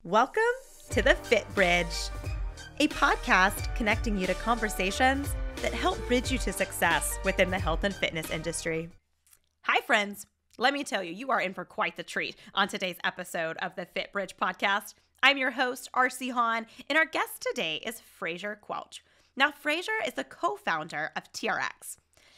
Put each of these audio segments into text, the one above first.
Welcome to the Fit Bridge, a podcast connecting you to conversations that help bridge you to success within the health and fitness industry. Hi, friends. Let me tell you, you are in for quite the treat on today's episode of the Fit Bridge podcast. I'm your host, RC Hahn, and our guest today is Fraser Quelch. Now, Fraser is the co-founder of TRX.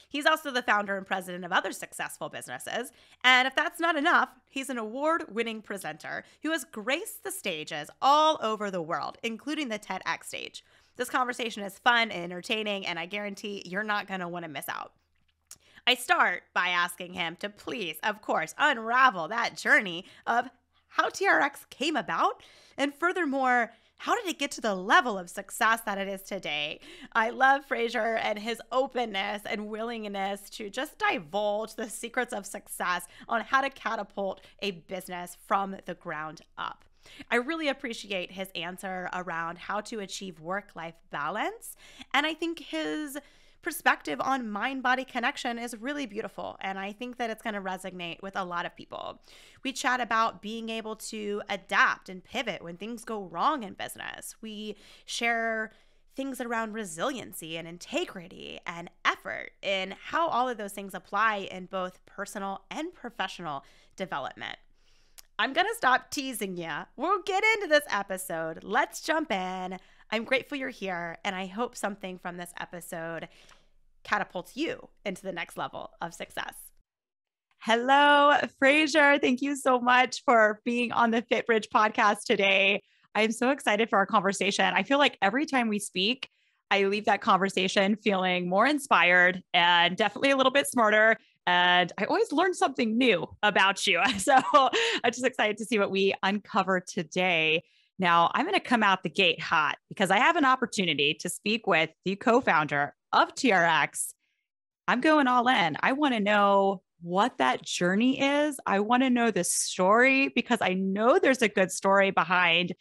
He's also the founder and president of other successful businesses. And if that's not enough, he's an award-winning presenter who has graced the stages all over the world, including the TEDx stage. This conversation is fun and entertaining, and I guarantee you're not going to want to miss out. I start by asking him to please, of course, unravel that journey of how TRX came about, and furthermore, how did it get to the level of success that it is today? I love Fraser and his openness and willingness to just divulge the secrets of success on how to catapult a business from the ground up. I really appreciate his answer around how to achieve work-life balance, and I think his perspective on mind-body connection is really beautiful, and I think that it's going to resonate with a lot of people. We chat about being able to adapt and pivot when things go wrong in business. We share things around resiliency and integrity and effort and how all of those things apply in both personal and professional development. I'm going to stop teasing you. We'll get into this episode. Let's jump in. I'm grateful you're here, and I hope something from this episode catapults you into the next level of success. Hello, Fraser. Thank you so much for being on the Fit Bridge podcast today. I'm so excited for our conversation. I feel like every time we speak, I leave that conversation feeling more inspired and definitely a little bit smarter. And I always learn something new about you. So I'm just excited to see what we uncover today. Now, I'm going to come out the gate hot because I have an opportunity to speak with the co-founder of TRX. I'm going all in. I want to know what that journey is. I want to know the story because I know there's a good story behind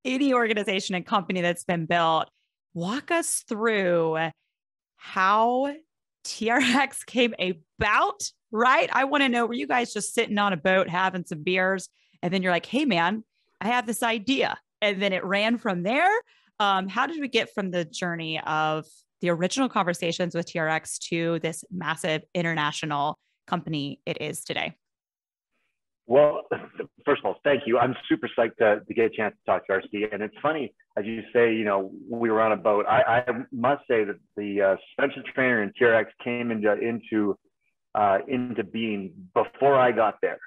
any organization and company that's been built. Walk us through how TRX came about, right? I want to know, were you guys just sitting on a boat having some beers and then you're like, hey man, I have this idea. And then it ran from there. How did we get from the journey of the original conversations with TRX to this massive international company it is today? Well, first of all, thank you. I'm super psyched to get a chance to talk to RC. And it's funny, as you say, we were on a boat. I must say that the suspension trainer in TRX came into being before I got there.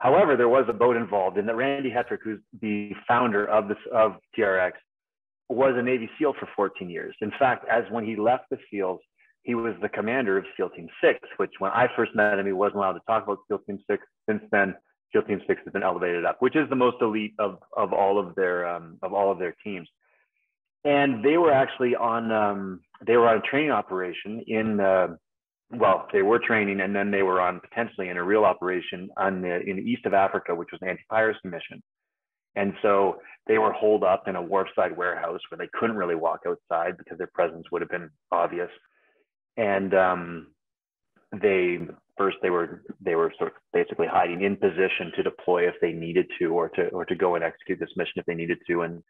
However, there was a boat involved, and that Randy Hetrick, who's the founder of TRX, was a Navy SEAL for 14 years. In fact, when he left the SEALs, he was the commander of SEAL Team 6, which when I first met him, he wasn't allowed to talk about SEAL Team 6. Since then, SEAL Team 6 has been elevated up, which is the most elite of all of their teams. And they were actually on a training operation they were training, and then they were potentially in a real operation in the east of Africa, which was an anti-piracy mission. And so they were holed up in a wharfside warehouse where they couldn't really walk outside because their presence would have been obvious. And they were sort of basically hiding in position to deploy if they needed to, or to go and execute this mission if they needed to. And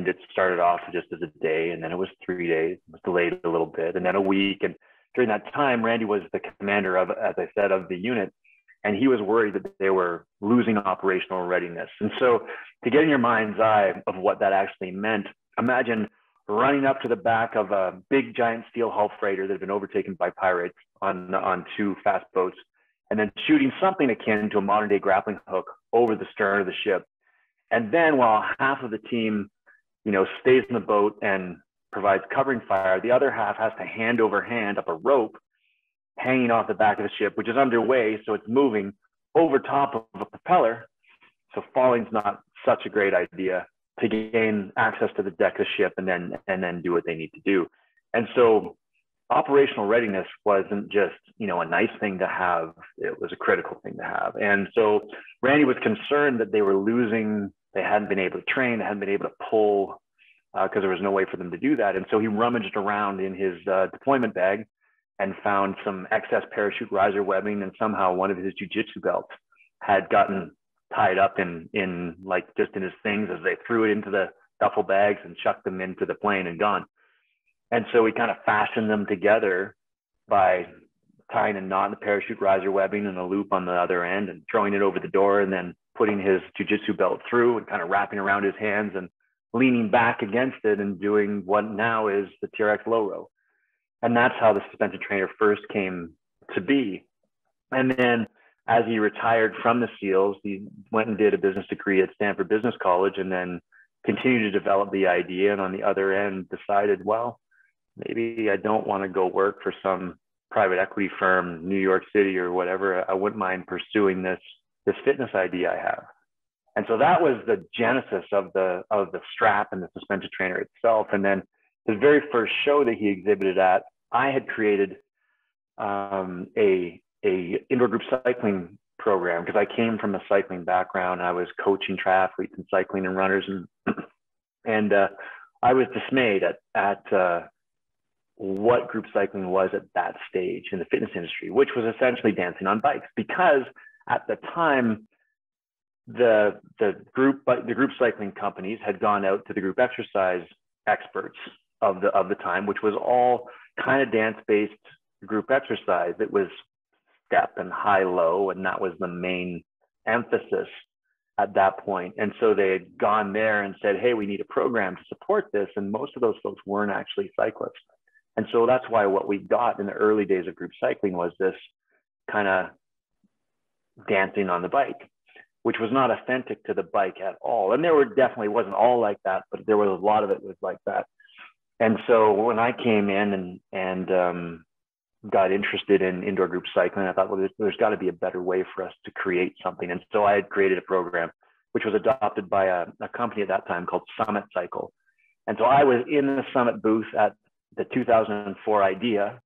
it started off just as a day, and then it was 3 days. It was delayed a little bit, and then a week. And during that time, Randy was the commander of, as I said, of the unit, and he was worried that they were losing operational readiness. And so to get in your mind's eye of what that actually meant, imagine running up to the back of a big giant steel hull freighter that had been overtaken by pirates on two fast boats, and then shooting something akin to a modern day grappling hook over the stern of the ship. And then while half of the team, stays in the boat and provides covering fire, the other half has to hand over hand up a rope hanging off the back of the ship, which is underway, so it's moving over top of a propeller. So falling's not such a great idea, to gain access to the deck of the ship and then do what they need to do. And so operational readiness wasn't just, a nice thing to have, it was a critical thing to have. And so Randy was concerned that they were losing, they hadn't been able to train, they hadn't been able to pull, because there was no way for them to do that. And so he rummaged around in his deployment bag and found some excess parachute riser webbing, and somehow one of his jiu-jitsu belts had gotten tied up in like just in his things as they threw it into the duffel bags and chucked them into the plane and gone. And so we kind of fashioned them together by tying a knot in the parachute riser webbing and a loop on the other end and throwing it over the door, and then putting his jujitsu belt through and kind of wrapping around his hands and leaning back against it and doing what now is the TRX low row. And that's how the suspension trainer first came to be. And then as he retired from the SEALs, he went and did a business degree at Stanford Business College, and then continued to develop the idea. And on the other end, decided, well, maybe I don't want to go work for some private equity firm, New York City or whatever. I wouldn't mind pursuing this fitness idea I have. And so that was the genesis of the strap and the suspension trainer itself. And then his very first show that he exhibited at, I had created a indoor group cycling program, because I came from a cycling background. I was coaching triathletes and cycling and runners, and I was dismayed at what group cycling was at that stage in the fitness industry, which was essentially dancing on bikes. Because at the time, the group cycling companies had gone out to the group exercise experts of the time, which was all kind of dance-based group exercise. It was step and high-low, and that was the main emphasis at that point. And so they had gone there and said, hey, we need a program to support this. And most of those folks weren't actually cyclists. And so that's why what we got in the early days of group cycling was this kind of dancing on the bike, which was not authentic to the bike at all. And there definitely wasn't all like that, but there was a lot of it was like that. And so when I came in and got interested in indoor group cycling, I thought, well, there's got to be a better way for us to create something. And so I had created a program, which was adopted by a company at that time called Summit Cycle. And so I was in the Summit booth at the 2004 IDEA,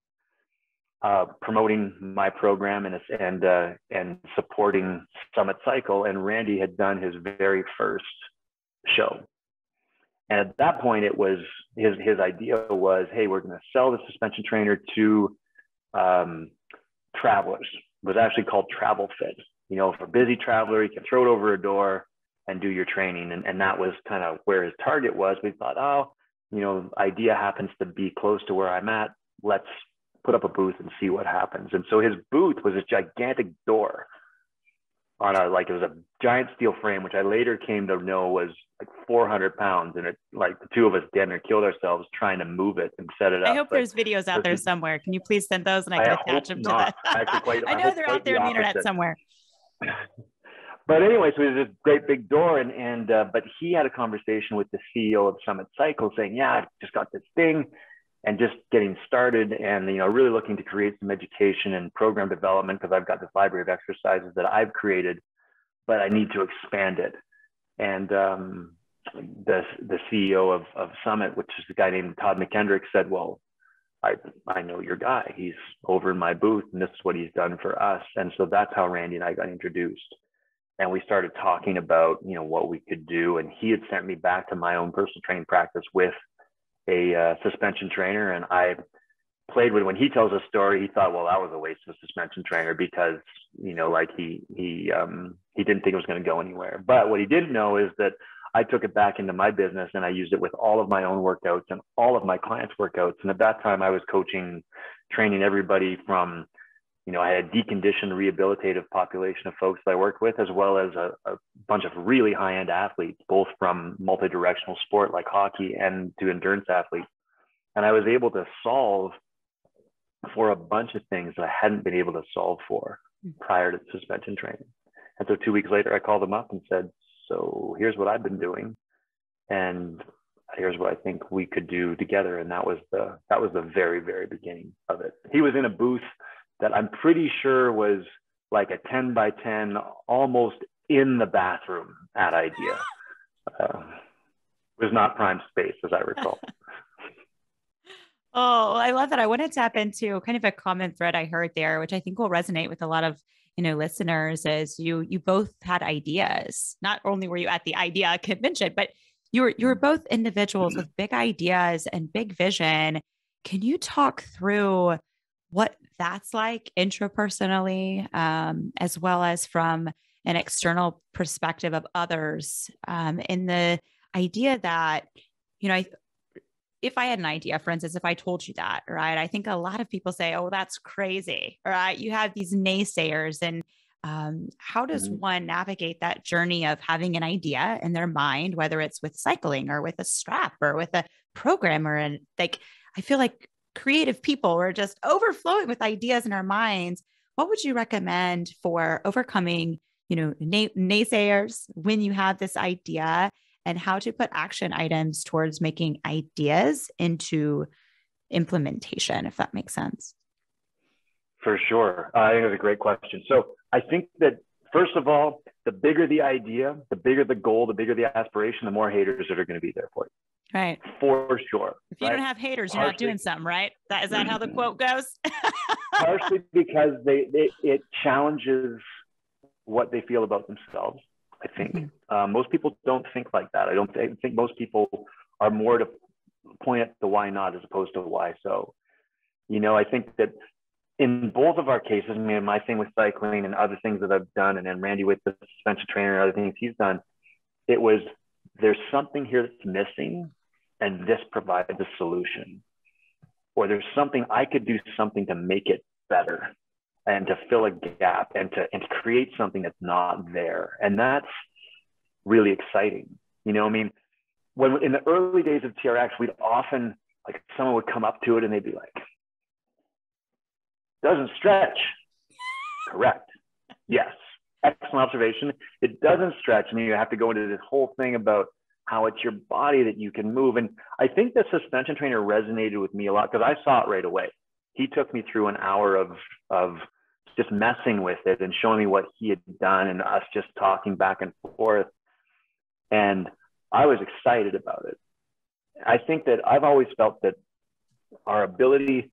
promoting my program and supporting Summit Cycle. And Randy had done his very first show. And at that point, it was his idea was, hey, we're going to sell the suspension trainer to travelers. It was actually called Travel Fit. You know, for a busy traveler, you can throw it over a door and do your training. And that was kind of where his target was. We thought, oh, you know, IDEA happens to be close to where I'm at. Let's put up a booth and see what happens. And so his booth was a gigantic door on it was a giant steel frame, which I later came to know was like 400 pounds. And it, like, the two of us damn near killed ourselves trying to move it and set it up. I hope there's videos out there somewhere. Can you please send those and I can attach them to that? I know they're out there on the internet somewhere. But anyway, so it was this great big door, but he had a conversation with the CEO of Summit Cycle saying, yeah, I've just got this thing and just getting started, and, you know, really looking to create some education and program development, because I've got this library of exercises that I've created, but I need to expand it. And the CEO of Summit, which is a guy named Todd McKendrick, said, well, I know your guy. He's over in my booth, and this is what he's done for us. And so that's how Randy and I got introduced. And we started talking about, you know, what we could do. And he had sent me back to my own personal training practice with a suspension trainer. And I played with, when he tells a story, he thought, well, that was a waste of a suspension trainer, because, you know, like he didn't think it was going to go anywhere. But what he didn't know is that I took it back into my business and I used it with all of my own workouts and all of my clients' workouts. And at that time I was training everybody from, you know, I had a deconditioned rehabilitative population of folks that I worked with, as well as a bunch of really high-end athletes, both from multi-directional sport like hockey and to endurance athletes. And I was able to solve for a bunch of things that I hadn't been able to solve for prior to suspension training. And so 2 weeks later, I called him up and said, so here's what I've been doing, and here's what I think we could do together. And that was the very, very beginning of it. He was in a booth that I'm pretty sure was like a 10 by 10, almost in the bathroom at IDEA. It was not prime space, as I recall. Oh, I love that. I want to tap into kind of a common thread I heard there, which I think will resonate with a lot of, you know, listeners, is you both had ideas. Not only were you at the IDEA convention, but you were both individuals with big ideas and big vision. Can you talk through what that's like intrapersonally, as well as from an external perspective of others. And the idea that, if I had an idea, for instance, if I told you that, right, I think a lot of people say, oh, that's crazy, right? You have these naysayers. And how does one navigate that journey of having an idea in their mind, whether it's with cycling or with a strap or with a programmer? And I feel like creative people are just overflowing with ideas in our minds. What would you recommend for overcoming, naysayers when you have this idea, and how to put action items towards making ideas into implementation, if that makes sense? For sure. I think that's a great question. So I think that, first of all, the bigger the idea, the bigger the goal, the bigger the aspiration, the more haters that are going to be there for you. Right. For sure. If you don't have haters, you're not doing something, right? Is that how the quote goes? Partially because it challenges what they feel about themselves, I think. Most people don't think like that. I think most people are more to point at the why not as opposed to why so. I think that in both of our cases, my thing with cycling and other things that I've done, and then Randy with the suspension trainer and other things he's done, it was, there's something here that's missing, and this provides a solution. Or there's something, I could do something to make it better and to fill a gap and to create something that's not there. And that's really exciting. When in the early days of TRX, we'd often, someone would come up to it and they'd be like, doesn't stretch. Correct. Yes. Excellent observation. It doesn't stretch. And you have to go into this whole thing about how it's your body that you can move. And I think the suspension trainer resonated with me a lot because I saw it right away. He took me through an hour of just messing with it and showing me what he had done, and us just talking back and forth. And I was excited about it. I think that I've always felt that our ability,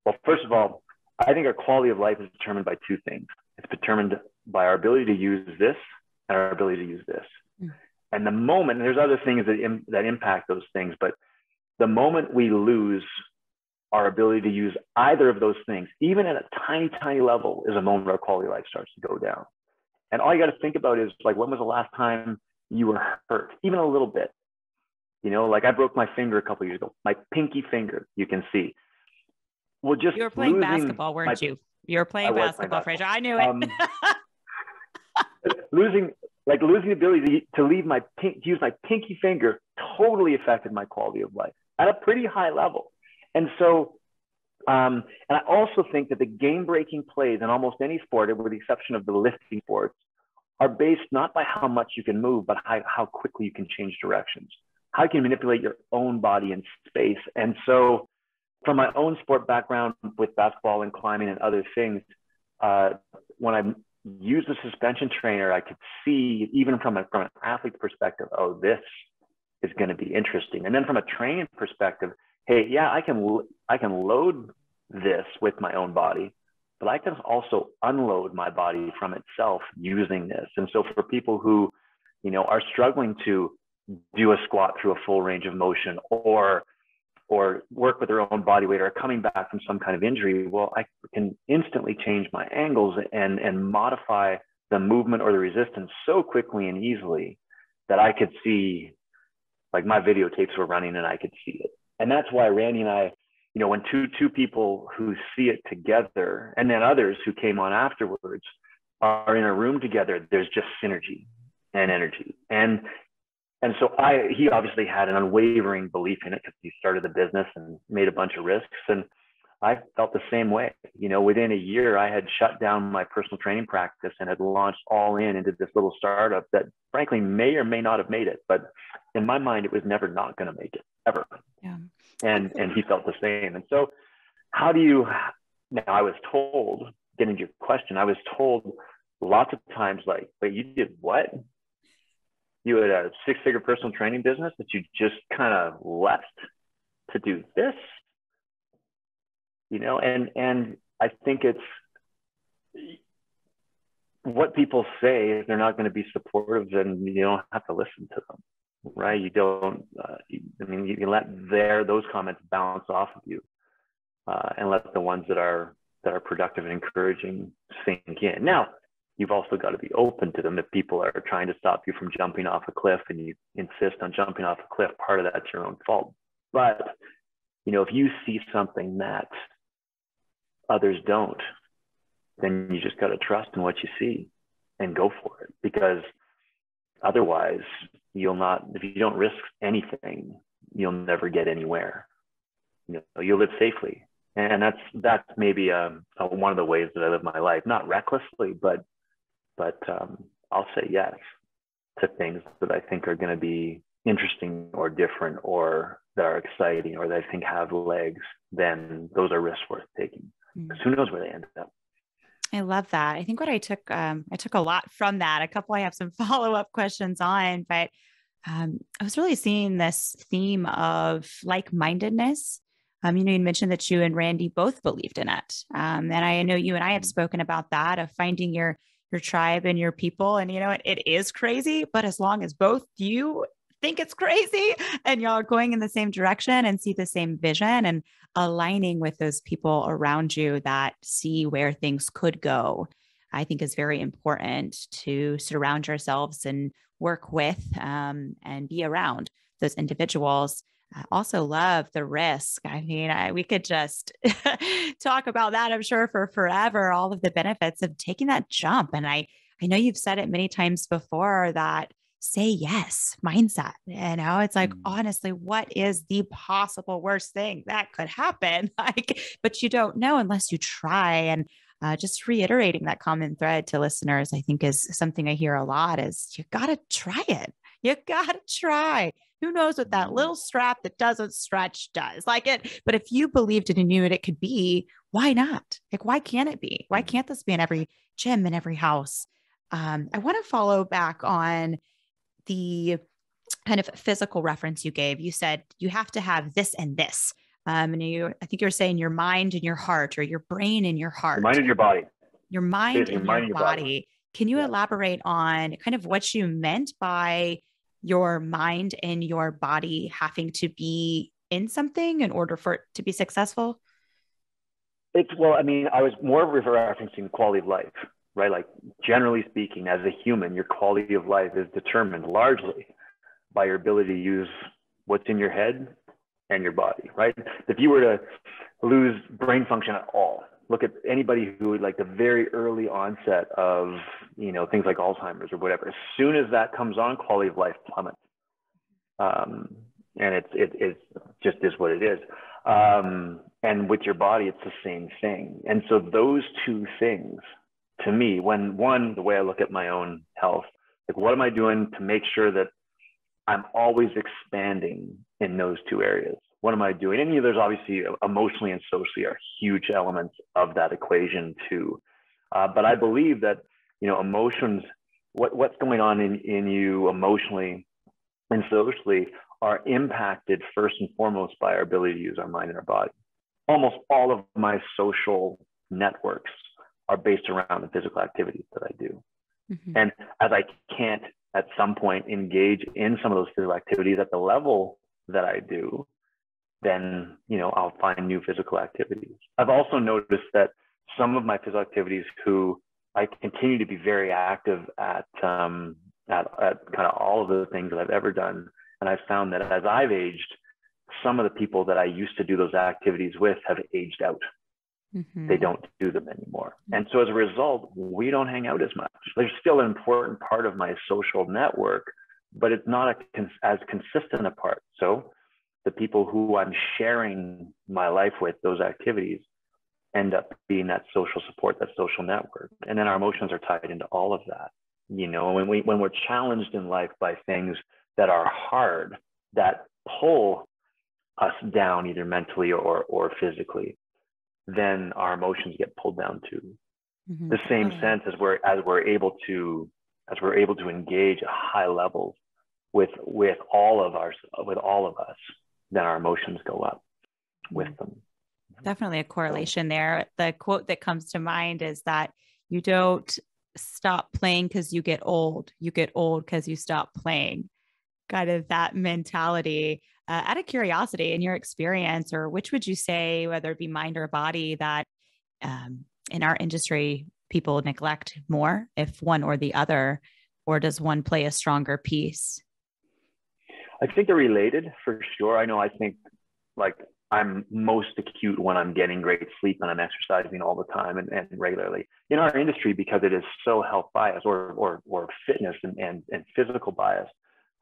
well, first of all, I think our quality of life is determined by two things. It's determined by our ability to use this and our ability to use this. And the moment, and there's other things that impact those things, but the moment we lose our ability to use either of those things, even at a tiny, tiny level, is a moment our quality of life starts to go down. And all you got to think about is, when was the last time you were hurt? Even a little bit. I broke my finger a couple of years ago, my pinky finger, you can see. Well, just you were playing basketball, weren't you? You were playing basketball, Fraser. I knew it. Losing the ability to use my pinky finger totally affected my quality of life at a pretty high level. And so, and I also think that the game-breaking plays in almost any sport, with the exception of the lifting sports, are based not by how much you can move, but how quickly you can change directions, how you can manipulate your own body in space. And so, from my own sport background with basketball and climbing and other things, when I used a suspension trainer, I could see, even from an athlete's perspective, oh, this is going to be interesting. And then from a training perspective, hey, yeah, I can load this with my own body, but I can also unload my body from itself using this. And so for people who, are struggling to do a squat through a full range of motion, or work with their own body weight, or coming back from some kind of injury, well, I can instantly change my angles and modify the movement or the resistance so quickly and easily that I could see, my videotapes were running and I could see it. And that's why Randy and I, when two people who see it together, and then others who came on afterwards, are in a room together, there's just synergy and energy. And so he obviously had an unwavering belief in it because he started the business and made a bunch of risks. And I felt the same way. Within a year, I had shut down my personal training practice and had launched all into this little startup that frankly may or may not have made it. But in my mind, it was never not going to make it, ever. Yeah. And he felt the same. And so now I was told, getting to your question, I was told lots of times, wait, you did what? You had a 6-figure personal training business that you just kind of left to do this, and I think it's what people say. If they're not going to be supportive, then you don't have to listen to them, right? You don't, you let those comments bounce off of you, and let the ones that are productive and encouraging sink in. Now, you've also got to be open to them. If people are trying to stop you from jumping off a cliff and you insist on jumping off a cliff, part of that's your own fault. But, if you see something that others don't, then you just got to trust in what you see and go for it, because otherwise if you don't risk anything, you'll never get anywhere. You'll live safely. And that's maybe one of the ways that I live my life, not recklessly, but I'll say yes to things that I think are going to be interesting or different, or that are exciting, or that I think have legs. Then those are risks worth taking. Because who knows where they end up. I love that. I think what I took a lot from that. A couple I have some follow-up questions on, but I was really seeing this theme of like-mindedness. You mentioned that you and Randy both believed in it. And I know you and I have spoken about that, of finding your tribe and your people. And it is crazy, but as long as both you think it's crazy and y'all are going in the same direction and see the same vision and aligning with those people around you that see where things could go, I think is very important to surround yourselves and work with and be around those individuals. I also love the risk. I mean, we could just talk about that, I'm sure, for forever, all of the benefits of taking that jump. And I know you've said it many times before, that say yes mindset. It's like, honestly, what is the possible worst thing that could happen? But you don't know unless you try. And just reiterating that common thread to listeners, I think is something I hear a lot, is you got to try it. You got to try. Who knows what that little strap that doesn't stretch does? But if you believed it and knew it could be, why not? Why can't it be? Why can't this be in every gym, in every house? I want to follow back on the kind of physical reference you gave. You said you have to have this and this. I think you're saying your mind and your heart, or your brain and your heart. Your mind and your body. Your mind and your body. Can you elaborate on kind of what you meant by your mind and your body having to be in something in order for it to be successful? I was more referencing quality of life, right? Like, generally speaking, as a human, your quality of life is determined largely by your ability to use what's in your head and your body, right? If you were to lose brain function at all, look at anybody who, like, the very early onset of, things like Alzheimer's or whatever, as soon as that comes on, quality of life plummets. And it just is what it is. And with your body, it's the same thing. And so those two things, to me, the way I look at my own health, like, what am I doing to make sure that I'm always expanding in those two areas? What am I doing? And there's obviously emotionally and socially are huge elements of that equation too. But I believe that, emotions, what's going on in you emotionally and socially are impacted first and foremost by our ability to use our mind and our body. Almost all of my social networks are based around the physical activities that I do. Mm-hmm. And as I can't at some point engage in some of those physical activities at the level that I do, then, I'll find new physical activities. I've also noticed that some of my physical activities who I continue to be very active at kind of all of the things that I've ever done. And I've found that as I've aged, some of the people that I used to do those activities with have aged out. Mm-hmm. They don't do them anymore. And so as a result, we don't hang out as much. There's still an important part of my social network, but it's not as consistent a part. So the people who I'm sharing my life with, those activities, end up being that social support, that social network. And then our emotions are tied into all of that. When we're challenged in life by things that are hard, that pull us down either mentally or physically, then our emotions get pulled down too. Mm-hmm. The same sense as we're able to engage at high levels with all of us, then our emotions go up with them. Definitely a correlation there. The quote that comes to mind is that you don't stop playing because you get old. You get old because you stop playing. Kind of that mentality. Out of curiosity, in your experience, or which would you say, whether it be mind or body, that in our industry people neglect more, if one or the other, or does one play a stronger piece? I think they're related for sure. I think like I'm most acute when I'm getting great sleep and I'm exercising all the time and regularly in our industry, because it is so health bias or fitness and physical bias.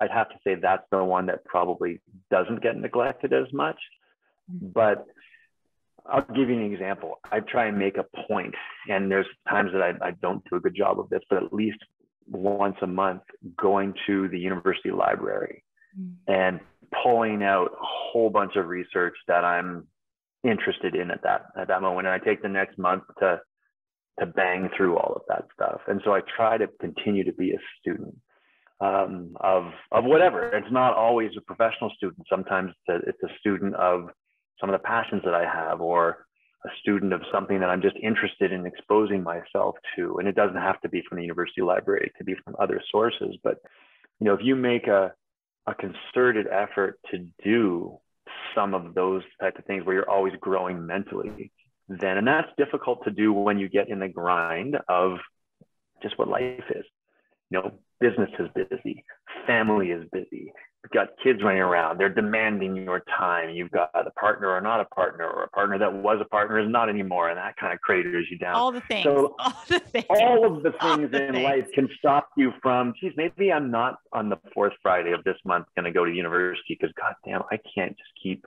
I'd have to say that's the one that probably doesn't get neglected as much. But I'll give you an example. I try and make a point, and there's times that I don't do a good job of this, but at least once a month going to the university library and pulling out a whole bunch of research that I'm interested in at that moment. And I take the next month to bang through all of that stuff. And so I try to continue to be a student of whatever. It's not always a professional student. Sometimes it's a student of some of the passions that I have, or a student of something that I'm just interested in exposing myself to. And it doesn't have to be from the university library. It could be from other sources. But, if you make a concerted effort to do some of those types of things where you're always growing mentally, then, and that's difficult to do when you get in the grind of just what life is. Business is busy, family is busy, you've got kids running around, they're demanding your time, you've got a partner or not a partner, or a partner that was a partner is not anymore, and that kind of craters you down. All the things. So all of the things in life can stop you from, geez, maybe I'm not on the fourth Friday of this month going to go to university because, goddamn, I can't just keep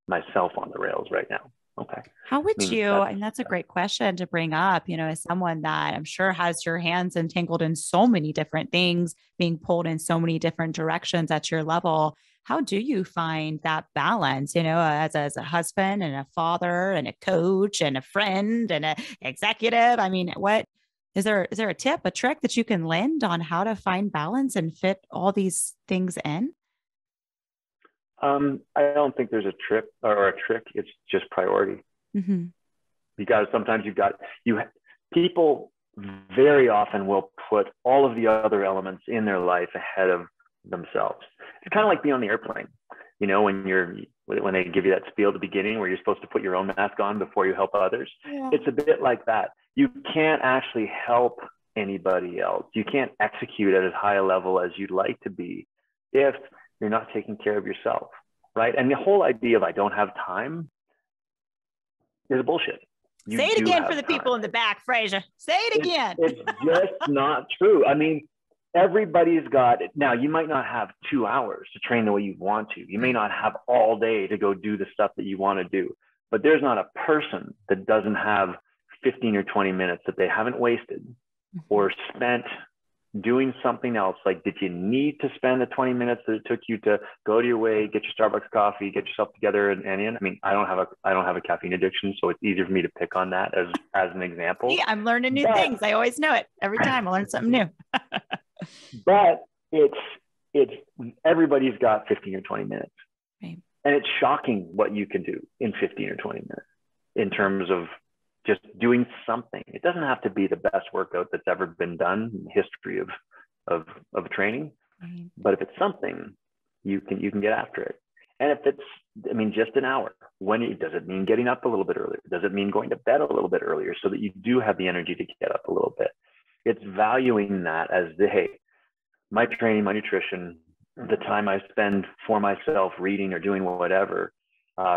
myself on the rails right now. Okay. How would you, and that's a great question to bring up, as someone that I'm sure has your hands entangled in so many different things, being pulled in so many different directions at your level. How do you find that balance, as a husband and a father and a coach and a friend and an executive? I mean, what is there a tip, a trick that you can lend on how to find balance and fit all these things in? I don't think there's a trick or a trick. It's just priority. Mm-hmm. Because sometimes people very often will put all of the other elements in their life ahead of themselves. It's kind of like being on the airplane, when they give you that spiel at the beginning where you're supposed to put your own mask on before you help others. Yeah. It's a bit like that. You can't actually help anybody else. You can't execute at as high a level as you'd like to be if you're not taking care of yourself, right? And the whole idea of I don't have time is bullshit. Say it again for the people in the back, Fraser. Say it again. It's just not true. I mean, everybody's got it. Now, you might not have 2 hours to train the way you want to. You may not have all day to go do the stuff that you want to do. But there's not a person that doesn't have 15 or 20 minutes that they haven't wasted or spent doing something else. Like, did you need to spend the 20 minutes that it took you to go to your way, get your Starbucks coffee, get yourself together and in? I mean, I don't have a caffeine addiction, so it's easier for me to pick on that as an example. Yeah, I'm learning new things. I always know it. Every time I learn something new. But it's everybody's got 15 or 20 minutes. Right. And it's shocking what you can do in 15 or 20 minutes in terms of just doing something. It doesn't have to be the best workout that's ever been done in the history of training. Right. But if it's something, you can get after it. And if it's, just an hour, does it mean getting up a little bit earlier? Does it mean going to bed a little bit earlier so that you do have the energy to get up a little bit? It's valuing that as hey, my training, my nutrition, the time I spend for myself reading or doing whatever,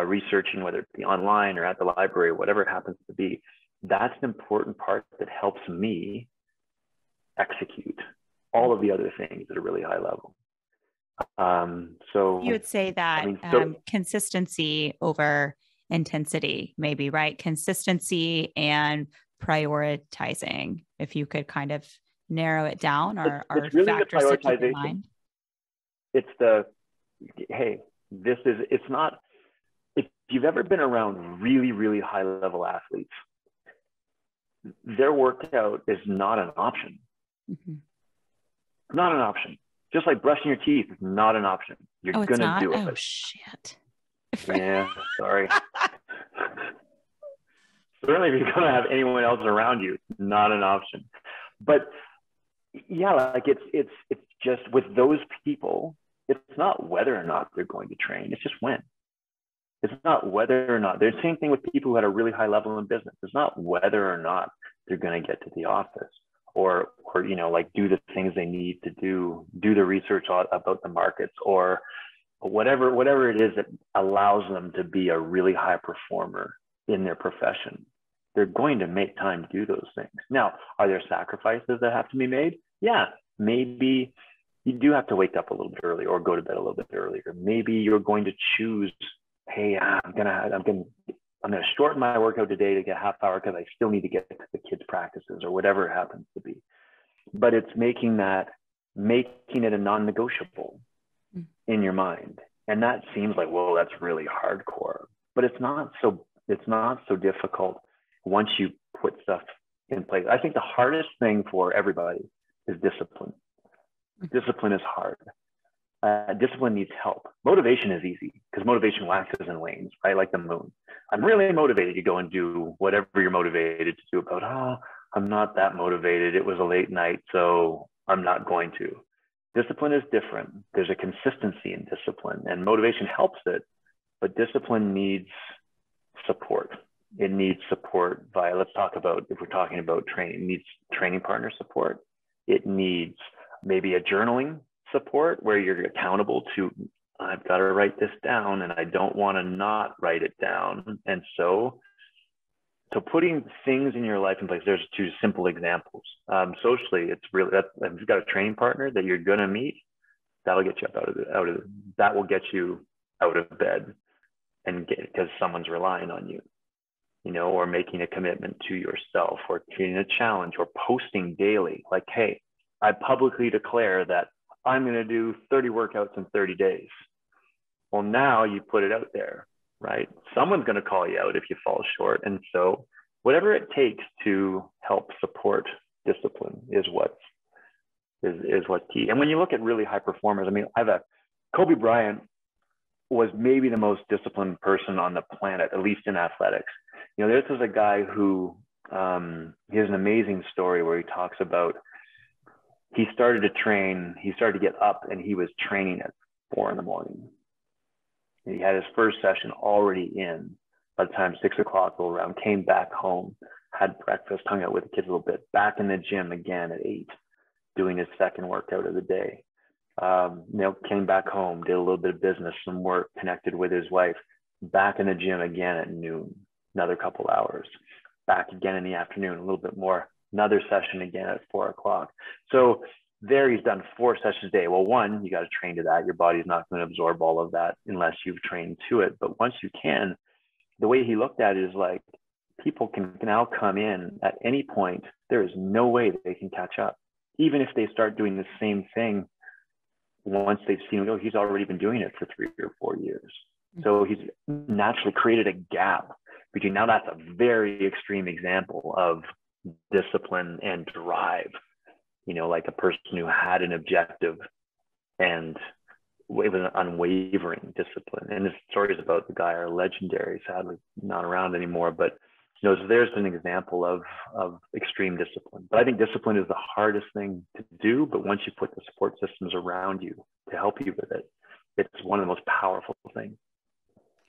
researching, whether it be online or at the library, whatever it happens to be, that's an important part that helps me execute all of the other things at a really high level. So you would say that consistency over intensity, maybe, right? Consistency and prioritizing, if you could kind of narrow it down or really factors to keep in mind. It's it's not, if you've ever been around really, really high level athletes, their workout is not an option. Mm-hmm. Not an option. Just like brushing your teeth is not an option. You're going to do it. Oh, shit. Yeah, sorry. Certainly, if you're going to have anyone else around you, it's not an option. But yeah, like it's just with those people, it's not whether or not they're going to train. It's just when. It's not whether or not. There's the same thing with people who had a really high level in business. It's not whether or not they're going to get to the office or like do the things they need to do the research about the markets or whatever it is that allows them to be a really high performer in their profession. They're going to make time to do those things. Now, are there sacrifices that have to be made? Yeah, maybe you do have to wake up a little bit early or go to bed a little bit earlier. Maybe you're going to choose, hey, I'm gonna shorten my workout today to get a half hour because I still need to get to the kids' practices or whatever it happens to be. But it's making it a non-negotiable in your mind. And that seems like, well, that's really hardcore, but it's not so difficult once you put stuff in place. I think the hardest thing for everybody is discipline. Discipline is hard. Discipline needs help. Motivation is easy because motivation waxes and wanes, right? Like the moon. I'm really motivated to go and do whatever you're motivated to do about, I'm not that motivated. It was a late night, so I'm not going to. Discipline is different. There's a consistency in discipline, and motivation helps it, but discipline needs support. It needs support via, let's talk about, if we're talking about training, it needs training partner support. It needs maybe a journaling support where you're accountable to, I've got to write this down and I don't want to not write it down. And so putting things in your life in place, there's two simple examples. Socially, it's really that if you've got a training partner that you're going to meet, that'll get you that will get you out of bed and because someone's relying on you, or making a commitment to yourself or creating a challenge or posting daily. Like, hey, I publicly declare that I'm going to do 30 workouts in 30 days. Well, now you put it out there, right? Someone's going to call you out if you fall short. And so whatever it takes to help support discipline is what's key. And when you look at really high performers, Kobe Bryant was maybe the most disciplined person on the planet, at least in athletics. This is a guy who, he has an amazing story where he talks about, he started to get up and he was training at 4 a.m. He had his first session already in by the time 6 o'clock rolled around, came back home, had breakfast, hung out with the kids a little bit, back in the gym again at 8, doing his second workout of the day. Came back home, did a little bit of business, some work, connected with his wife, back in the gym again at noon, another couple hours, back again in the afternoon, a little bit more, another session again at 4 o'clock. So there he's done 4 sessions a day. Well, one, you got to train to that. Your body's not going to absorb all of that unless you've trained to it. But once you can, the way he looked at it is like, people can now come in at any point. There is no way they can catch up. Even if they start doing the same thing, once they've seen, he's already been doing it for 3 or 4 years. So he's naturally created a gap between, now that's a very extreme example of discipline and drive, like a person who had an objective and it was an unwavering discipline. And the stories about the guy are legendary, sadly not around anymore, but so there's an example of extreme discipline. But I think discipline is the hardest thing to do, but once you put the support systems around you to help you with it, it's one of the most powerful things.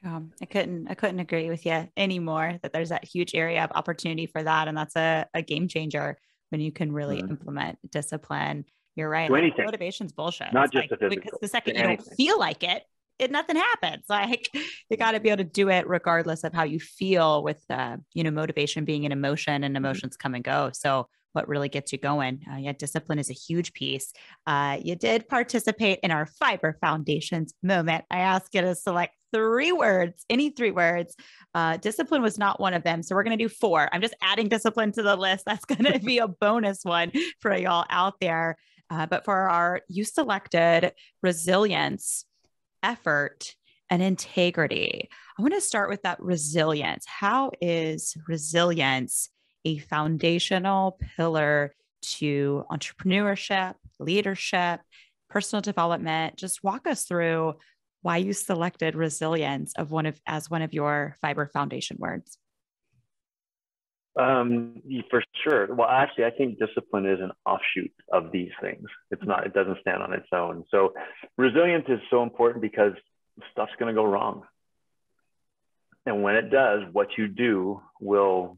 I couldn't agree with you anymore, that there's that huge area of opportunity for that. And that's a game changer when you can really implement discipline. You're right. Like, motivation's bullshit. Not just like, because the second you don't feel like it, nothing happens. Like, you got to be able to do it regardless of how you feel, with, motivation being an emotion, and emotions come and go. So what really gets you going? Discipline is a huge piece. You did participate in our FIBR Foundations moment. I asked you to select 3 words, any 3 words. Discipline was not one of them. So we're going to do 4. I'm just adding discipline to the list. That's going to be a bonus one for y'all out there. But you selected resilience, effort, and integrity. I want to start with that resilience. How is resilience a foundational pillar to entrepreneurship, leadership, personal development? Just walk us through why you selected resilience as one of your FIBR Foundation words. For sure. Well, actually, I think discipline is an offshoot of these things. It doesn't stand on its own. So resilience is so important because stuff's going to go wrong. And when it does, what you do will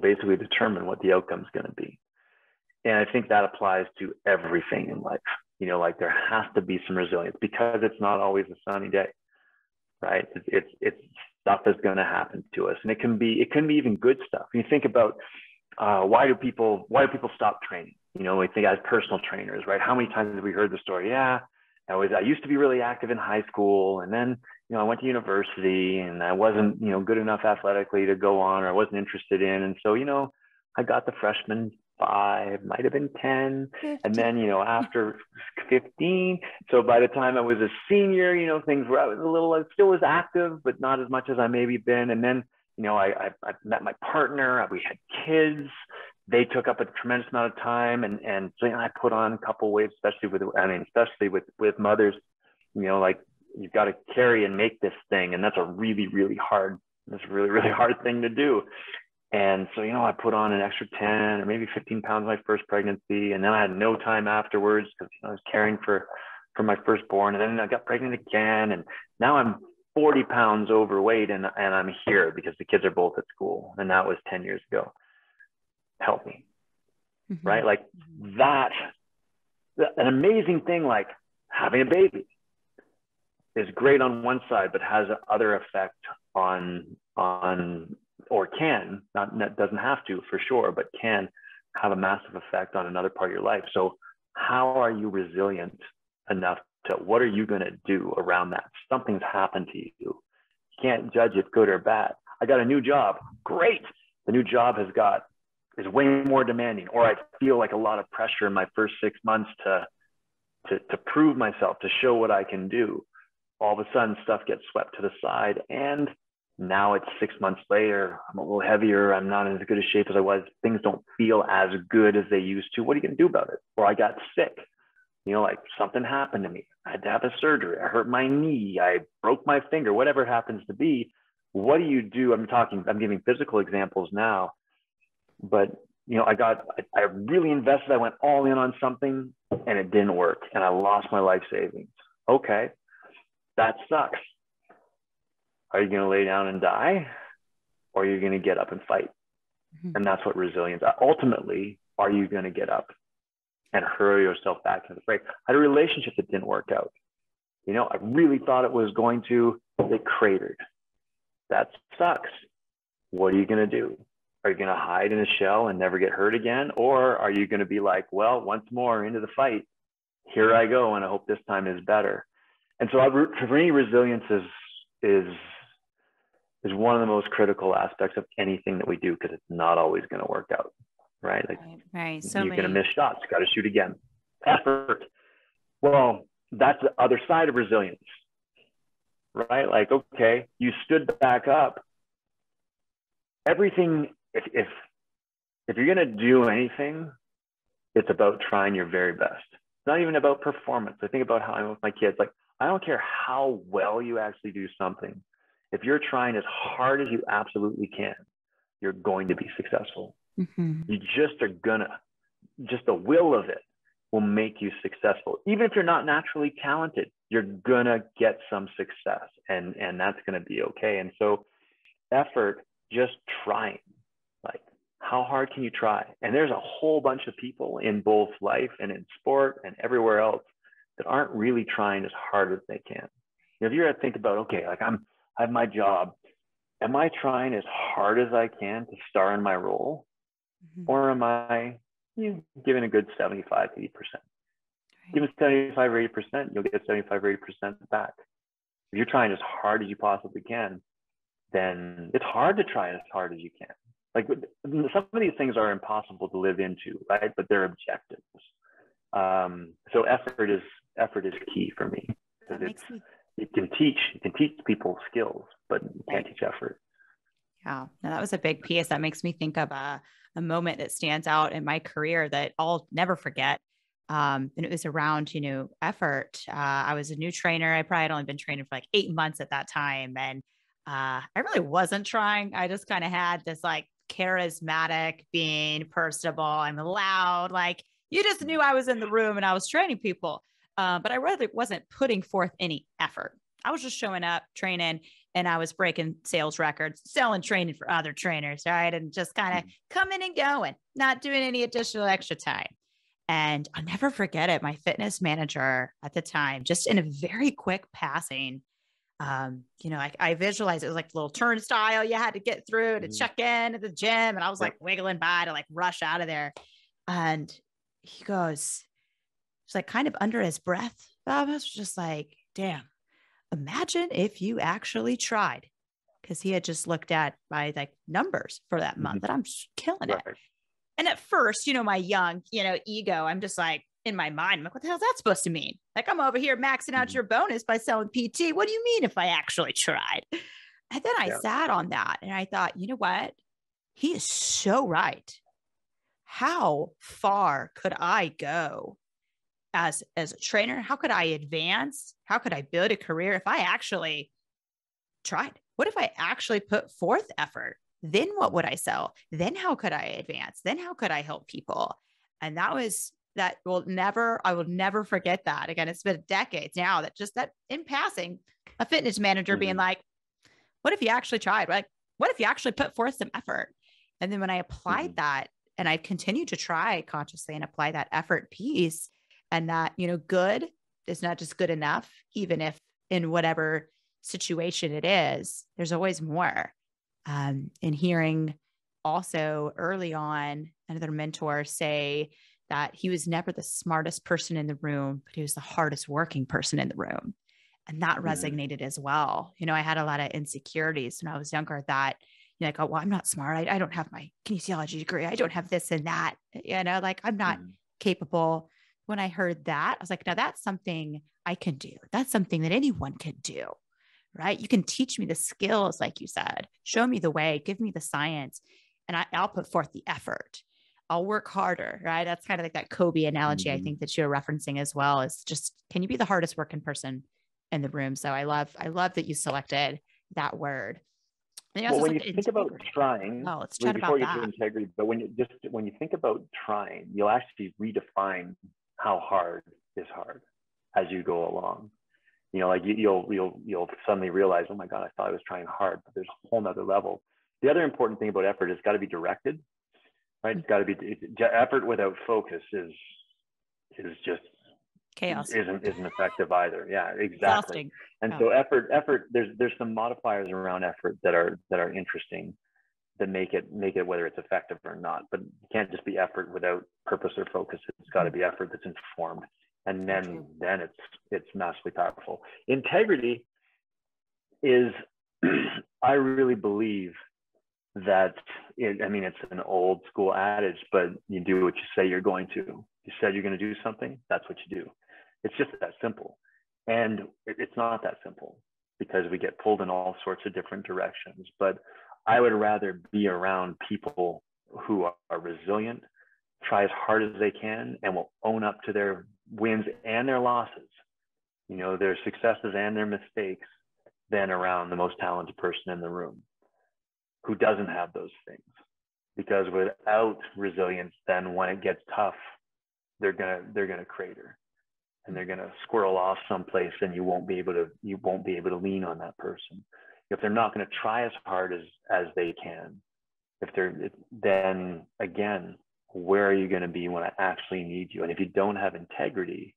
basically determine what the outcome is going to be. And I think that applies to everything in life. You know, like there has to be some resilience because it's not always a sunny day, right? It's stuff that's going to happen to us, and it can be even good stuff. When you think about why do people stop training? You know, we think as personal trainers, right? How many times have we heard the story? Yeah, I used to be really active in high school, and then I went to university, and I wasn't good enough athletically to go on, or I wasn't interested in, and so I got the freshman 5, might have been 10, 15. And then after 15. So by the time I was a senior, things were, I still was active, but not as much as I maybe been. And then I met my partner. We had kids. They took up a tremendous amount of time, and so I put on a couple of weight, especially with mothers. Like you've got to carry and make this thing, and that's a really really hard thing to do. And so, I put on an extra 10 or maybe 15 pounds my first pregnancy. And then I had no time afterwards because I was caring for my firstborn. And then I got pregnant again. And now I'm 40 pounds overweight and I'm here because the kids are both at school. And that was 10 years ago. Help me. Mm-hmm. Right? Like that, an amazing thing like having a baby is great on one side, but has other effect on or can, not doesn't have to for sure, but can have a massive effect on another part of your life. So how are you resilient enough to, what are you going to do around that? Something's happened to you. You can't judge it good or bad. I got a new job. Great. The new job is way more demanding, or I feel like a lot of pressure in my first 6 months to prove myself, to show what I can do. All of a sudden stuff gets swept to the side, and now it's 6 months later, I'm a little heavier, I'm not in as good a shape as I was, things don't feel as good as they used to. What are you going to do about it? Or I got sick, like something happened to me. I had to have a surgery. I hurt my knee. I broke my finger, whatever it happens to be. What do you do? I'm giving physical examples now, but I really invested. I went all in on something and it didn't work. And I lost my life savings. Okay. That sucks. Are you going to lay down and die, or are you going to get up and fight? Mm-hmm. And that's what resilience. Ultimately, are you going to get up and hurl yourself back to the fray? I had a relationship that didn't work out. I really thought it was going to. It cratered. That sucks. What are you going to do? Are you going to hide in a shell and never get hurt again? Or are you going to be like, well, once more into the fight, here I go, and I hope this time is better. And so for me, resilience is one of the most critical aspects of anything that we do, because it's not always going to work out, right? Like right. So you're going to miss shots, got to shoot again. Effort. Well, that's the other side of resilience, right? Like, okay, you stood back up. Everything, if you're going to do anything, it's about trying your very best. It's not even about performance. I think about how I'm with my kids. Like, I don't care how well you actually do something. If you're trying as hard as you absolutely can, you're going to be successful. Mm-hmm. You just the will of it will make you successful. Even if you're not naturally talented, you're gonna get some success, and that's gonna be okay. And so effort, just trying, like how hard can you try? And there's a whole bunch of people in both life and in sport and everywhere else that aren't really trying as hard as they can. If you're to think about, okay, like I have my job. Am I trying as hard as I can to star in my role? Mm-hmm. Or am I giving a good 75, 80%? Right. Give it 75 or 80%, you'll get 75 or 80% back. If you're trying as hard as you possibly can, then it's hard to try as hard as you can. Like some of these things are impossible to live into, right? But they're objectives. So effort is key for me. You can teach people skills, but you can't teach effort. Yeah, no, that was a big piece. That makes me think of a moment that stands out in my career that I'll never forget. And it was around, effort. I was a new trainer. I probably had only been training for like 8 months at that time. And I really wasn't trying. I just kind of had this like charismatic, being personable. I'm loud. Like you just knew I was in the room and I was training people. But I really wasn't putting forth any effort. I was just showing up, training, and I was breaking sales records, selling training for other trainers, right? And just kind of coming and going, not doing any additional extra time. And I'll never forget it. My fitness manager at the time, just in a very quick passing, I visualized it was like a little turnstile you had to get through to check in at the gym. And I was like wiggling by to like rush out of there. And he goes, it's like kind of under his breath. I was just like, damn, imagine if you actually tried. Cause he had just looked at my like numbers for that month and I'm just killing it. And at first, my young, ego, I'm just like in my mind, I'm like, what the hell is that supposed to mean? Like I'm over here maxing out your bonus by selling PT. What do you mean if I actually tried? And then I sat on that and I thought, you know what? He is so right. How far could I go as a trainer? How could I advance? How could I build a career if I actually tried? What if I actually put forth effort? Then what would I sell? Then how could I advance? Then how could I help people? And I will never forget that. Again, it's been decades now that in passing, a fitness manager being like, what if you actually tried? Like, what if you actually put forth some effort? And then when I applied that, and I continued to try consciously and apply that effort piece, and that, good is not just good enough, even if in whatever situation it is, there's always more. And hearing also early on another mentor say that he was never the smartest person in the room, but he was the hardest working person in the room. And that resonated as well. I had a lot of insecurities when I was younger that, like, oh, well, I'm not smart. I don't have my kinesiology degree. I don't have this and that, like I'm not capable. When I heard that, I was like, now that's something I can do. That's something that anyone can do. Right? You can teach me the skills, like you said, show me the way, give me the science, and I'll put forth the effort. I'll work harder, right? That's kind of like that Kobe analogy, I think that you're referencing as well, is just, can you be the hardest working person in the room? So I love that you selected that word. Well, when you think about trying, let's chat about that. Integrity, but when you think about trying, you'll actually redefine how hard is hard as you go along. Like you'll suddenly realize, oh my God, I thought I was trying hard, but there's a whole nother level. The other important thing about effort is got to be directed, right? It's got to be effort without focus is just chaos. Isn't effective either. Yeah, exactly. Exhausting. And so effort. There's some modifiers around effort that are interesting that make it whether it's effective or not. But it can't just be effort without purpose or focus. It's got to be effort that's informed. And then it's massively powerful. Integrity is, I really believe that it's an old school adage, but you do what you say you're going to. You said you're going to do something, that's what you do. It's just that simple. And it's not that simple because we get pulled in all sorts of different directions. But I would rather be around people who are resilient, try as hard as they can, and will own up to their wins and their losses, their successes and their mistakes, than around the most talented person in the room who doesn't have those things. Because without resilience, then when it gets tough, they're gonna crater and they're gonna squirrel off someplace, and you won't be able to lean on that person. If they're not going to try as hard as they can, then again, where are you going to be when I actually need you? And if you don't have integrity,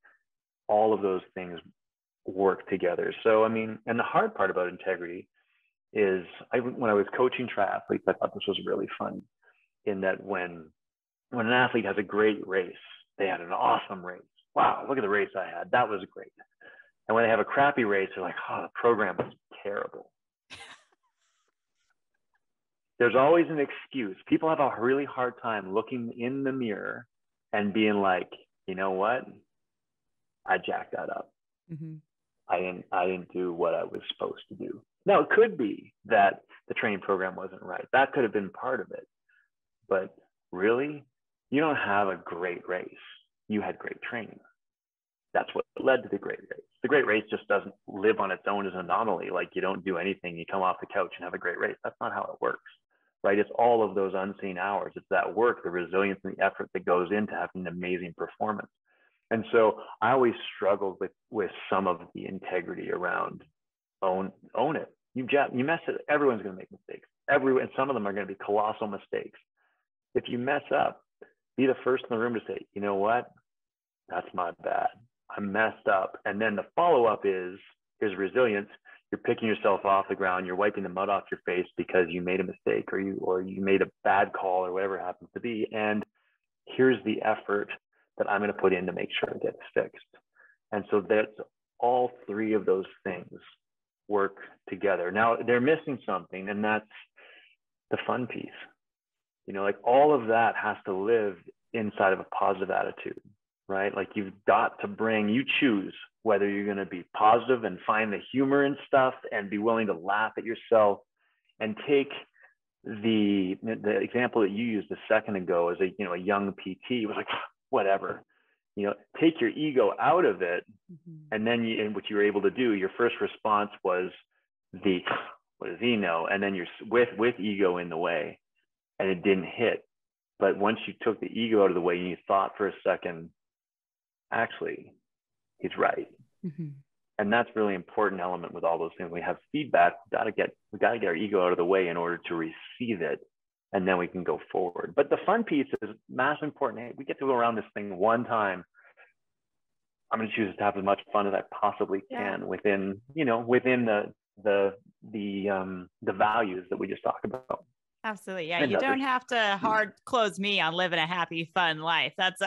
all of those things work together. So, and the hard part about integrity is when I was coaching triathletes, I thought this was really fun in that when an athlete has a great race, they had an awesome race. Wow, look at the race I had. That was great. And when they have a crappy race, they're like, oh, the program was terrible. There's always an excuse. People have a really hard time looking in the mirror and being like, you know what? I jacked that up. I didn't do what I was supposed to do. Now, it could be that the training program wasn't right. That could have been part of it. But really, you don't have a great race. You had great training. That's what led to the great race. The great race just doesn't live on its own as an anomaly. Like you don't do anything, you come off the couch and have a great race. That's not how it works, right? It's all of those unseen hours. It's that work, the resilience and the effort that goes into having an amazing performance. And so I always struggled with some of the integrity around own it. You mess it. Everyone's going to make mistakes. And some of them are going to be colossal mistakes. If you mess up, be the first in the room to say, you know what? That's my bad. I messed up. And then the follow-up is resilience. You're picking yourself off the ground. You're wiping the mud off your face because you made a mistake or you made a bad call or whatever it happens to be. And here's the effort that I'm going to put in to make sure it gets fixed. And so that's all three of those things work together. Now they're missing something, and that's the fun piece. Like all of that has to live inside of a positive attitude, right? Like you choose whether you're going to be positive and find the humor in stuff and be willing to laugh at yourself and take the example that you used a second ago as a young PT was like, whatever, take your ego out of it. And then what you were able to do, your first response was what does he know? And then you're with ego in the way, and it didn't hit. But once you took the ego out of the way and you thought for a second, actually, he's right. And that's a really important element with all those things. We have feedback. We got to get our ego out of the way in order to receive it, and then we can go forward. But the fun piece is massively important. Hey, we get to go around this thing one time. I'm going to choose to have as much fun as I possibly can within the values that we just talked about. Absolutely. Yeah. You don't have to hard close me on living a happy, fun life. That's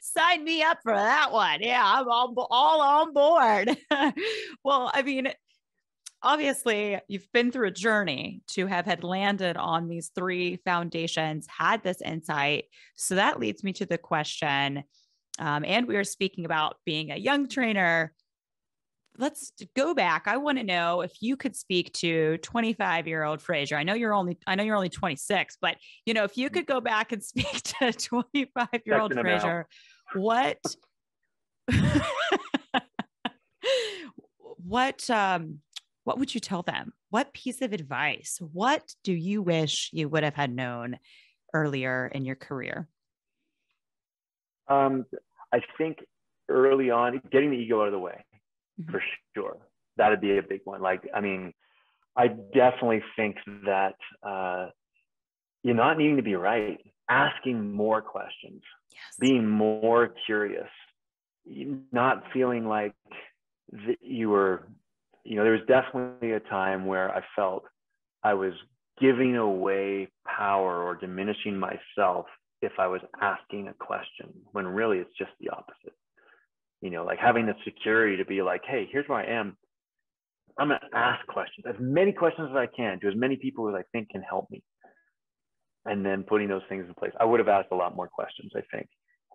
sign me up for that one. Yeah. I'm all on board. Well, I mean, obviously you've been through a journey to have had landed on these three foundations, had this insight. So that leads me to the question, and we were speaking about being a young trainer. Let's go back. I want to know if you could speak to 25-year-old Fraser. I know you're only 26, but if you could go back and speak to 25-year-old Fraser, what would you tell them? What piece of advice? What do you wish you would have had known earlier in your career? I think early on, getting the ego out of the way. For sure. That'd be a big one. I definitely think that you're not needing to be right, asking more questions, being more curious, not feeling like that you were, there was definitely a time where I felt I was giving away power or diminishing myself if I was asking a question, when really it's just the opposite. Like having the security to be like, hey, here's where I am. I'm going to ask questions, as many questions as I can, to as many people as I think can help me. And then putting those things in place. I would have asked a lot more questions, I think.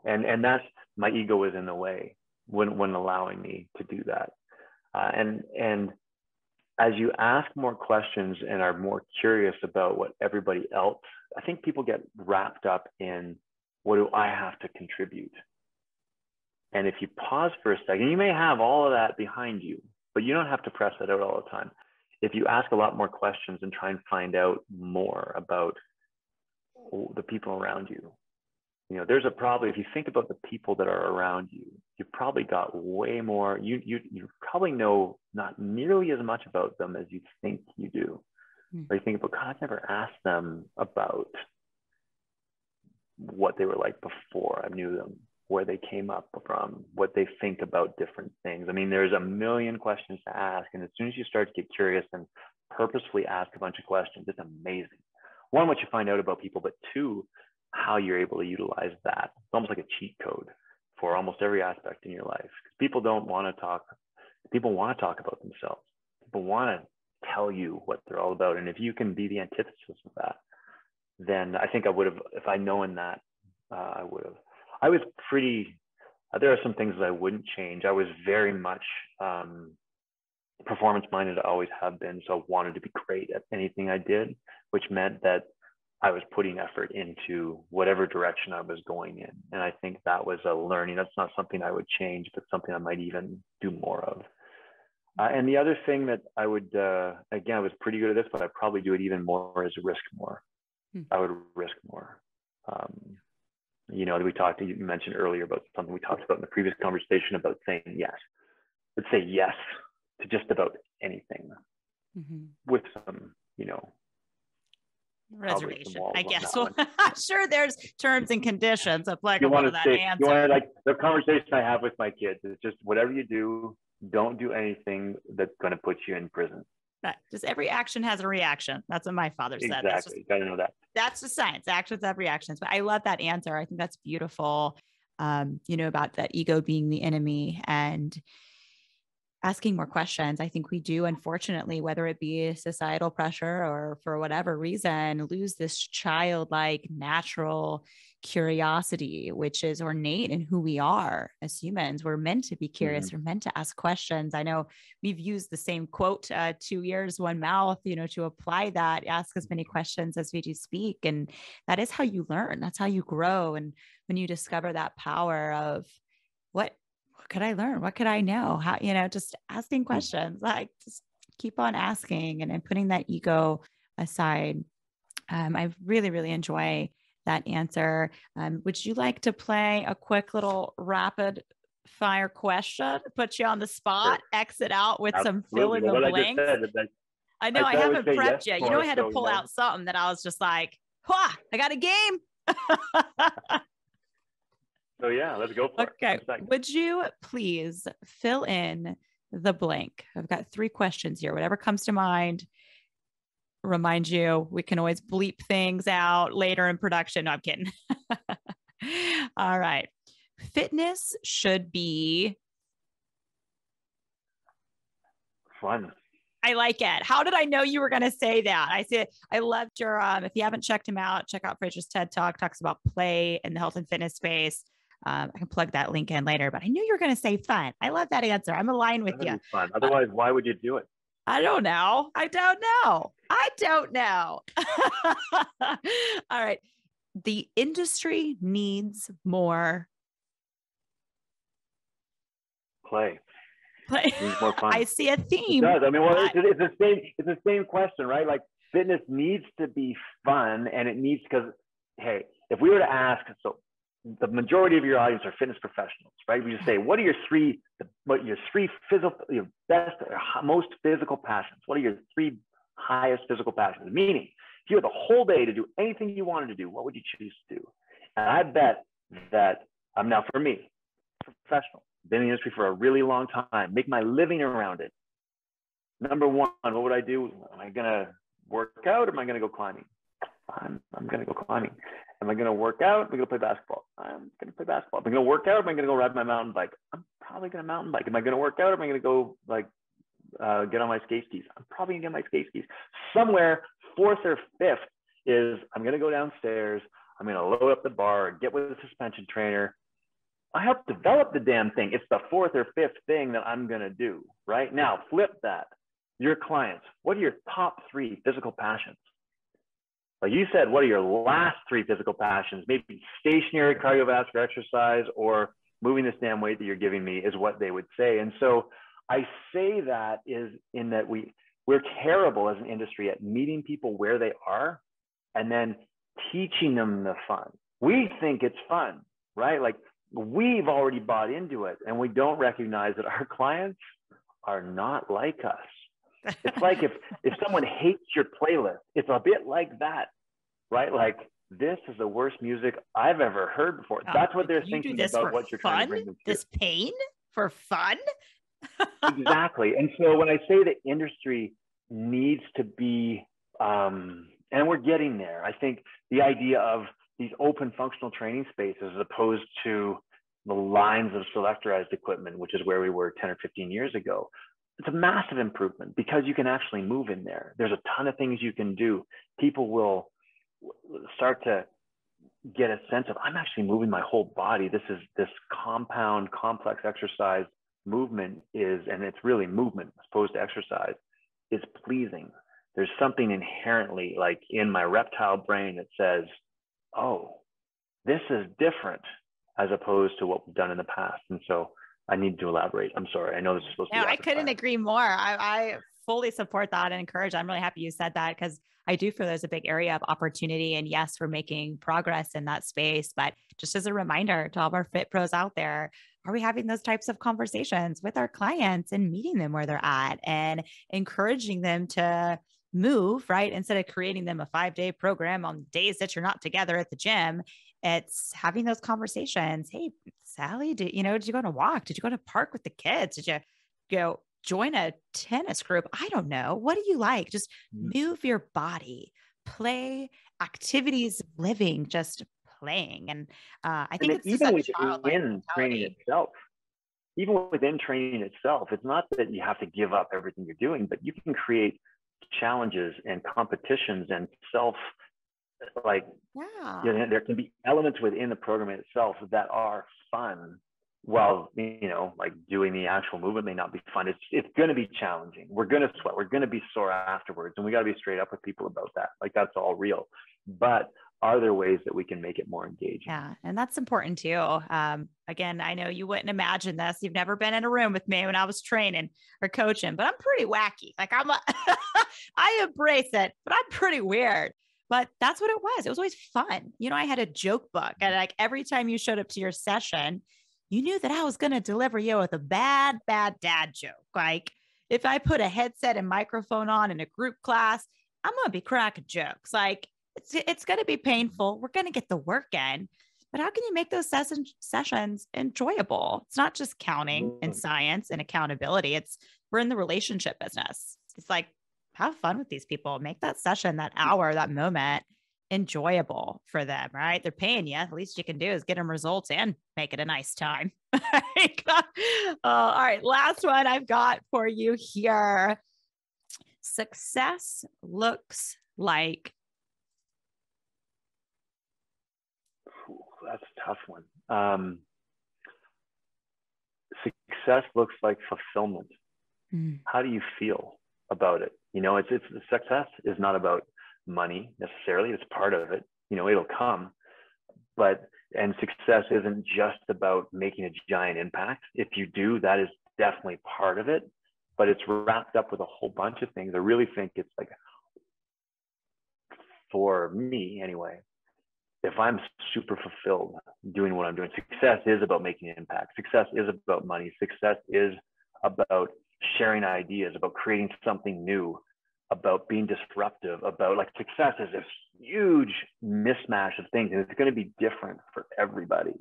And that's, my ego was in the way when allowing me to do that. And as you ask more questions and are more curious about what everybody else, I think people get wrapped up in, what do I have to contribute? And if you pause for a second, you may have all of that behind you, but you don't have to press that out all the time. If you ask a lot more questions and try and find out more about the people around you, there's if you think about the people that are around you, you've probably got way more, you probably know not nearly as much about them as you think you do. Or you think about, God, I've never asked them about what they were like before I knew them, where they came up from, what they think about different things. I mean, there's a million questions to ask. And as soon as you start to get curious and purposefully ask a bunch of questions, it's amazing. One, what you find out about people, but two, how you're able to utilize that. It's almost like a cheat code for almost every aspect in your life. People want to talk about themselves. People want to tell you what they're all about. And if you can be the antithesis of that, then I think I would have, if I'd known that, I would have. I was there are some things that I wouldn't change. I was very much performance minded. I always have been. So I wanted to be great at anything I did, which meant that I was putting effort into whatever direction I was going in. And I think that was a learning. That's not something I would change, but something I might even do more of. And the other thing that I would, again, I was pretty good at this, but I'd probably do it even more, is risk more. I would risk more. You mentioned earlier about something we talked about in the previous conversation about saying yes. Let's say yes to just about anything with some, reservation, I guess. Well, I'm sure there's terms and conditions applicable to that answer. You want to, like, the conversation I have with my kids is just whatever you do, don't do anything that's going to put you in prison. Right. Just every action has a reaction. That's what my father said. Exactly. You got to know that. That's the science. Actions have reactions. But I love that answer. I think that's beautiful. About that ego being the enemy and asking more questions. I think we do, unfortunately, whether it be societal pressure or for whatever reason, lose this childlike, natural curiosity, which is innate in who we are as humans. We're meant to be curious. We're meant to ask questions. I know we've used the same quote, 2 ears, one mouth, to apply that, ask as many questions as we do speak. And that is how you learn. That's how you grow. And when you discover that power of what could I learn? What could I know? How, just asking questions, like just keep on asking and putting that ego aside. I really, really enjoy that answer. Would you like to play a quick little rapid fire question, put you on the spot, exit out with some fill in the blanks? I know I haven't prepped yet. I had to pull out something that I was just like, I got a game. So yeah, let's go for it. Okay. Would you please fill in the blank? I've got 3 questions here. Whatever comes to mind. Remind you, we can always bleep things out later in production. No, I'm kidding. All right. Fitness should be fun. I like it. How did I know you were going to say that? I said, I loved your, if you haven't checked him out, check out Fraser's TED Talk, talks about play in the health and fitness space. I can plug that link in later, but I knew you were going to say fun. I love that answer. I'm aligned with you. Fun. Otherwise, why would you do it? I don't know. All right. The industry needs more play. Needs more fun. I see a theme. It does. I mean, it's the same question, right? Like, fitness needs to be fun, and it needs, because, hey, if we were to ask, so the majority of your audience are fitness professionals, right? We just say, what are your three physical, your best, most physical passions? What are your 3 highest physical passions? Meaning, if you had the whole day to do anything you wanted to do, what would you choose to do? And I bet that, now for me, professional, been in the industry for a really long time, make my living around it. Number 1, what would I do? Am I going to work out, or am I going to go climbing? I'm going to go climbing. Am I going to work out? Am I going to play basketball? I'm going to play basketball. Am I going to work out? Am I going to go ride my mountain bike? I'm probably going to mountain bike. Am I going to work out? Or am I going to go get on my skate skis? I'm probably going to get my skate skis. Somewhere 4th or 5th is I'm going to go downstairs. I'm going to load up the bar, get with a suspension trainer. I helped develop the damn thing. It's the 4th or 5th thing that I'm going to do. Right now, flip that. Your clients, what are your top 3 physical passions? Like you said, what are your last 3 physical passions? Maybe stationary cardiovascular exercise or moving this damn weight that you're giving me is what they would say. And so I say that is in that we're terrible as an industry at meeting people where they are and then teaching them the fun. We think it's fun, right? Like, we've already bought into it, and we don't recognize that our clients are not like us. It's like if someone hates your playlist, it's a bit like that, right? Like, this is the worst music I've ever heard before. That's what they're thinking about what you're trying to bring them to. This pain for fun? Exactly. And so when I say the industry needs to be, and we're getting there, I think the idea of these open functional training spaces as opposed to the lines of selectorized equipment, which is where we were 10 or 15 years ago, it's a massive improvement because you can actually move in there. There's a ton of things you can do. People will start to get a sense of, I'm actually moving my whole body. This compound, complex exercise movement is, and it's really movement as opposed to exercise, is pleasing. There's something inherently like in my reptile brain that says, oh, this is different as opposed to what we've done in the past. And so I need to elaborate. I'm sorry. I know this is supposed to be. No, I couldn't agree more. I fully support that and encourage. I'm really happy you said that because I do feel there's a big area of opportunity. And yes, we're making progress in that space. But just as a reminder to all of our fit pros out there, are we having those types of conversations with our clients and meeting them where they're at and encouraging them to move, right? Instead of creating them a 5-day program on days that you're not together at the gym, it's having those conversations. Hey, Sally, did you go on a walk? Did you go to a park with the kids? Did you go join a tennis group? I don't know. What do you like? Just move your body, play, activities of living, just playing. And I think it's even such childlike within training itself, it's not that you have to give up everything you're doing, but you can create challenges and competitions and there can be elements within the program itself that are fun. Well, like doing the actual movement may not be fun. It's going to be challenging. We're going to sweat. We're going to be sore afterwards. And we got to be straight up with people about that. Like, that's all real. But are there ways that we can make it more engaging? Yeah. And that's important too. Again, I know you wouldn't imagine this. You've never been in a room with me when I was training or coaching, but I'm pretty wacky. Like I embrace it, but I'm pretty weird. But that's what it was. It was always fun. I had a joke book, and like every time you showed up to your session, you knew that I was going to deliver you with a bad dad joke. Like, if I put a headset and microphone on in a group class, I'm going to be cracking jokes. Like, it's going to be painful. We're going to get the work in, but how can you make those sessions enjoyable? It's not just counting and science and accountability. We're in the relationship business. It's like, have fun with these people, make that session, that hour, that moment enjoyable for them, right? They're paying you. The least you can do is get them results and make it a nice time. All right. Last one I've got for you here. Success looks like. That's a tough one. Success looks like fulfillment. How do you feel about it? It's success is not about money necessarily. It's part of it. It'll come, and success isn't just about making a giant impact. If you do, that is definitely part of it, but it's wrapped up with a whole bunch of things. I really think it's like, for me anyway, if I'm super fulfilled doing what I'm doing, success is about making an impact. Success is about money. Success is about sharing ideas, about creating something new, about being disruptive, about success is this huge mismatch of things, and it's going to be different for everybody.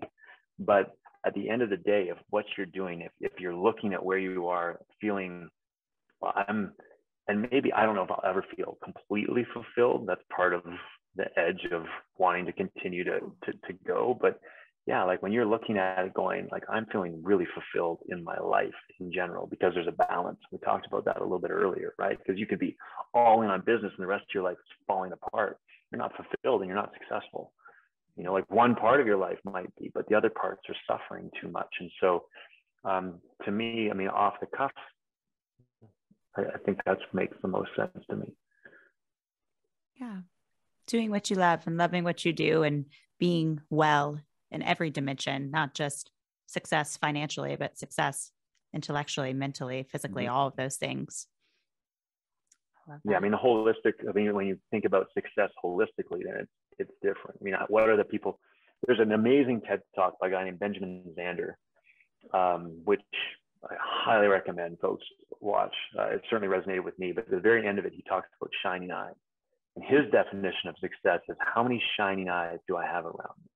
But at the end of the day, of what you're doing, if you're looking at where you are feeling, and maybe I don't know if I'll ever feel completely fulfilled. That's part of the edge of wanting to continue to go. But yeah, like when you're looking at it going, like, I'm feeling really fulfilled in my life in general, because there's a balance. We talked about that a little bit earlier, right? Because you could be all in on business and the rest of your life is falling apart. You're not fulfilled and you're not successful. Like one part of your life might be, but the other parts are suffering too much. And so to me, off the cuff, I think that makes the most sense to me. Yeah. Doing what you love and loving what you do and being well in every dimension, not just success financially, but success intellectually, mentally, physically, all of those things. Yeah, the holistic, when you think about success holistically, then it's different. What are the people? There's an amazing TED Talk by a guy named Benjamin Zander, which I highly recommend folks watch. It certainly resonated with me, but at the very end of it, he talks about shining eyes. And his definition of success is, how many shining eyes do I have around me?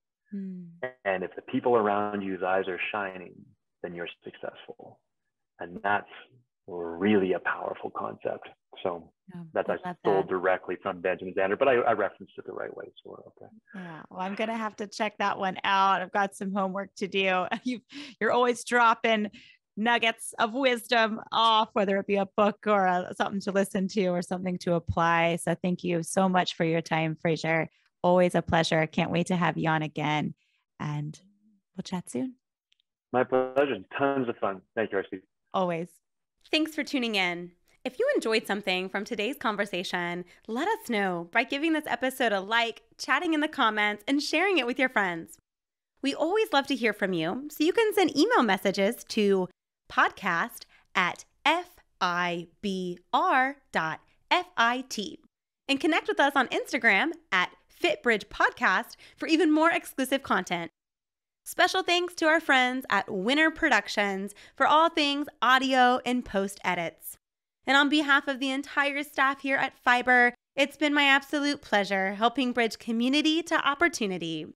And if the people around you's eyes are shining, then you're successful. And that's really a powerful concept. So that I stole directly from Benjamin Zander, but I referenced it the right way. So we're okay. Yeah. Well, I'm going to have to check that one out. I've got some homework to do. You're always dropping nuggets of wisdom off, whether it be a book or something to listen to or something to apply. So thank you so much for your time, Fraser. Always a pleasure. I can't wait to have you on again, and we'll chat soon. My pleasure. Tons of fun. Thank you, RC. Always. Thanks for tuning in. If you enjoyed something from today's conversation, let us know by giving this episode a like, chatting in the comments, and sharing it with your friends. We always love to hear from you, so you can send email messages to podcast@fibr.fit and connect with us on Instagram @FitBridgePodcast for even more exclusive content. Special thanks to our friends at Winner Productions for all things audio and post edits. And on behalf of the entire staff here at FIBR, it's been my absolute pleasure helping bridge community to opportunity.